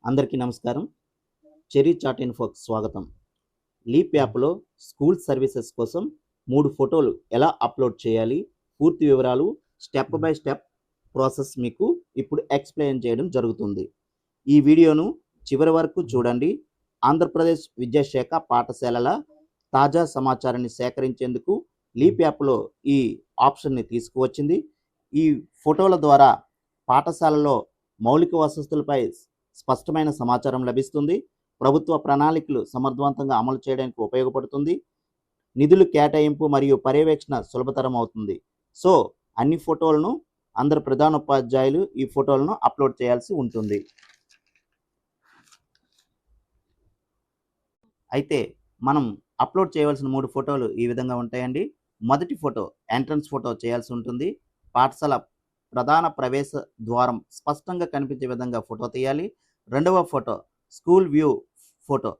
అందరికీ నమస్కారం. Cherry chat ఇన్ఫోకి స్వాగతం. లీప్ యాప్లో స్కూల్ సర్వీసెస్ కోసం 3 ఫోటోలు ఎలా అప్లోడ్ చేయాలి, పూర్తి వివరాలు స్టెప్ బై స్టెప్ ప్రాసెస్ మీకు ఇప్పుడు ఎక్స్ప్లెయిన్ చేయడం జరుగుతుంది. ఈ వీడియోను చివరి వరకు చూడండి. ఆంధ్రప్రదేశ్ విద్యాశాఖ పాఠశాలల తాజా సమాచారాన్ని సేకరించేందుకు లీప్ యాప్లో ఈ ఆప్షన్ని తీసుకువచ్చింది. ఈ ఫోటోల ద్వారా పాఠశాలలో మౌలిక వసతులపై స్పష్టమైన సమాచారం లభిస్తుంది. ప్రభుత్వ ప్రణాళికలు సమర్థవంతంగా అమలు చేయడానికి ఉపయోగపడుతుంది. నిధులు కేటాయింపు మరియు పర్యవేక్షణ సులభతరం అవుతుంది. సో అన్ని ఫోటోలను అందరు ప్రధానోపాధ్యాయులు ఈ ఫోటోలను అప్లోడ్ చేయాల్సి ఉంటుంది. అయితే మనం అప్లోడ్ చేయవలసిన 3 ఫోటోలు ఈ విధంగా ఉంటాయండి. మొదటి ఫోటో ఎంట్రన్స్ ఫోటో చేయాల్సి ఉంటుంది. పాఠశాల ప్రధాన ప్రవేశ ద్వారం స్పష్టంగా కనిపించే విధంగా ఫోటో తీయాలి. రెండవ ఫోటో స్కూల్ వ్యూ ఫోటో,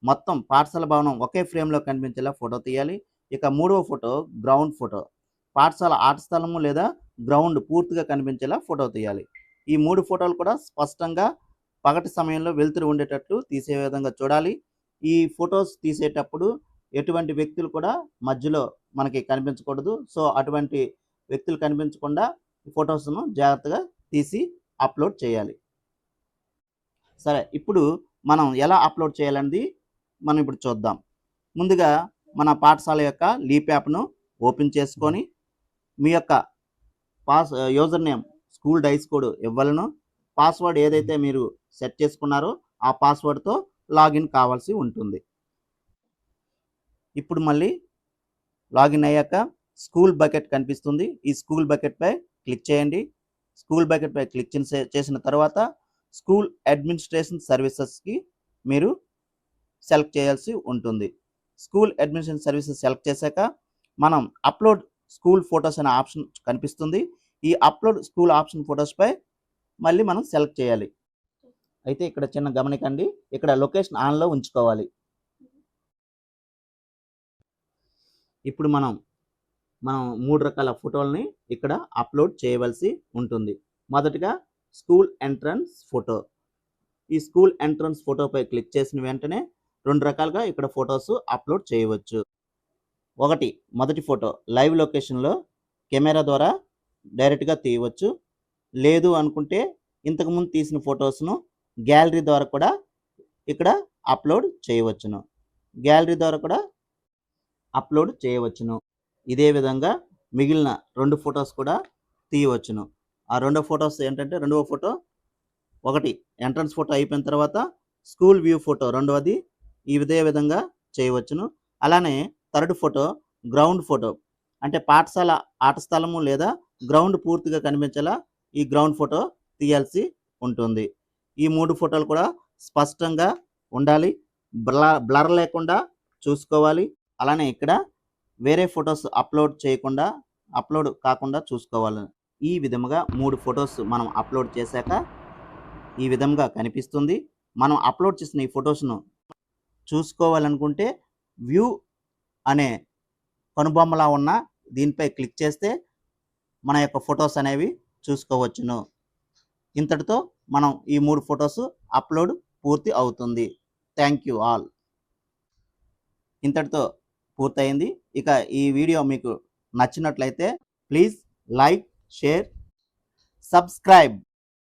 మొత్తం పాఠశాల భవనం ఒకే ఫ్రేమ్లో కనిపించేలా ఫోటో తీయాలి. ఇక మూడవ ఫోటో గ్రౌండ్ ఫోటో, పాఠశాల ఆట స్థలము లేదా గ్రౌండ్ పూర్తిగా కనిపించేలా ఫోటో తీయాలి. ఈ 3 ఫోటోలు కూడా స్పష్టంగా పగటి సమయంలో వెలుతురు ఉండేటట్లు తీసే విధంగా చూడాలి. ఈ ఫొటోస్ తీసేటప్పుడు ఎటువంటి వ్యక్తులు కూడా మధ్యలో మనకి కనిపించకూడదు. సో అటువంటి వ్యక్తులు కనిపించకుండా ఫొటోస్ను జాగ్రత్తగా తీసి అప్లోడ్ చేయాలి. సరే, ఇప్పుడు మనం ఎలా అప్లోడ్ చేయాలనేది మనం ఇప్పుడు చూద్దాం. ముందుగా మన పాఠశాల యొక్క లీప్ యాప్ను ఓపెన్ చేసుకొని మీ యొక్క user name school DISE code ఇవ్వాలను. పాస్వర్డ్ ఏదైతే మీరు సెట్ చేసుకున్నారో ఆ పాస్వర్డ్తో లాగిన్ కావాల్సి ఉంటుంది. ఇప్పుడు మళ్ళీ లాగిన్ అయ్యాక స్కూల్ బకెట్ కనిపిస్తుంది. ఈ స్కూల్ బకెట్పై క్లిక్ చేయండి. స్కూల్ బకెట్పై క్లిక్ చేసిన తర్వాత స్కూల్ అడ్మినిస్ట్రేషన్ సర్వీసెస్కి మీరు సెలెక్ట్ చేయాల్సి ఉంటుంది. స్కూల్ అడ్మినిస్ట్రేషన్ సర్వీసెస్ సెలెక్ట్ చేశాక మనం అప్లోడ్ స్కూల్ ఫొటోస్ అనే ఆప్షన్ కనిపిస్తుంది. ఈ అప్లోడ్ స్కూల్ ఆప్షన్ ఫొటోస్పై మళ్ళీ మనం సెలెక్ట్ చేయాలి. అయితే ఇక్కడ చిన్న గమనికండి, ఇక్కడ లొకేషన్ ఆన్లో ఉంచుకోవాలి. ఇప్పుడు మనం 3 రకాల ఫోటోల్ని ఇక్కడ అప్లోడ్ చేయవలసి ఉంటుంది. మొదటిగా స్కూల్ ఎంట్రన్స్ ఫోటో. ఈ స్కూల్ ఎంట్రన్స్ ఫోటోపై క్లిక్ చేసిన వెంటనే 2 రకాలుగా ఇక్కడ ఫొటోస్ అప్లోడ్ చేయవచ్చు. మొదటి ఫోటో లైవ్ లొకేషన్లో కెమెరా ద్వారా డైరెక్ట్గా తీయవచ్చు. లేదు అనుకుంటే ఇంతకుముందు తీసిన ఫొటోస్ను గ్యాలరీ ద్వారా కూడా ఇక్కడ అప్లోడ్ చేయవచ్చును. ఇదే విధంగా మిగిలిన 2 ఫొటోస్ కూడా తీయవచ్చును. ఆ 2 ఫొటోస్ ఏంటంటే, రెండవ ఫోటో ఎంట్రన్స్ ఫోటో అయిపోయిన తర్వాత స్కూల్ వ్యూ ఫోటో రెండవది ఇదే విధంగా చేయవచ్చును. అలానే థర్డ్ ఫోటో గ్రౌండ్ ఫోటో, అంటే పాఠశాల ఆట స్థలము లేదా గ్రౌండ్ పూర్తిగా కనిపించేలా ఈ గ్రౌండ్ ఫోటో తీయాల్సి ఉంటుంది. ఈ 3 ఫోటోలు కూడా స్పష్టంగా ఉండాలి, బ్లర్ లేకుండా చూసుకోవాలి. అలానే ఇక్కడ వేరే ఫొటోస్ అప్లోడ్ కాకుండా చూసుకోవాలి. ఈ విధముగా 3 ఫొటోస్ మనం అప్లోడ్ చేశాక ఈ విధంగా కనిపిస్తుంది. మనం అప్లోడ్ చేసిన ఈ ఫొటోస్ను చూసుకోవాలనుకుంటే వ్యూ అనే కనుబొమ్మలా ఉన్న దీనిపై క్లిక్ చేస్తే మన యొక్క ఫొటోస్ అనేవి చూసుకోవచ్చును. ఇంతటితో మనం ఈ 3 ఫొటోస్ అప్లోడ్ పూర్తి అవుతుంది. Thank you all. ఇంతటితో పూర్తయింది. ఇక ఈ వీడియో మీకు నచ్చినట్లయితే ప్లీజ్ లైక్, షేర్, సబ్స్క్రైబ్.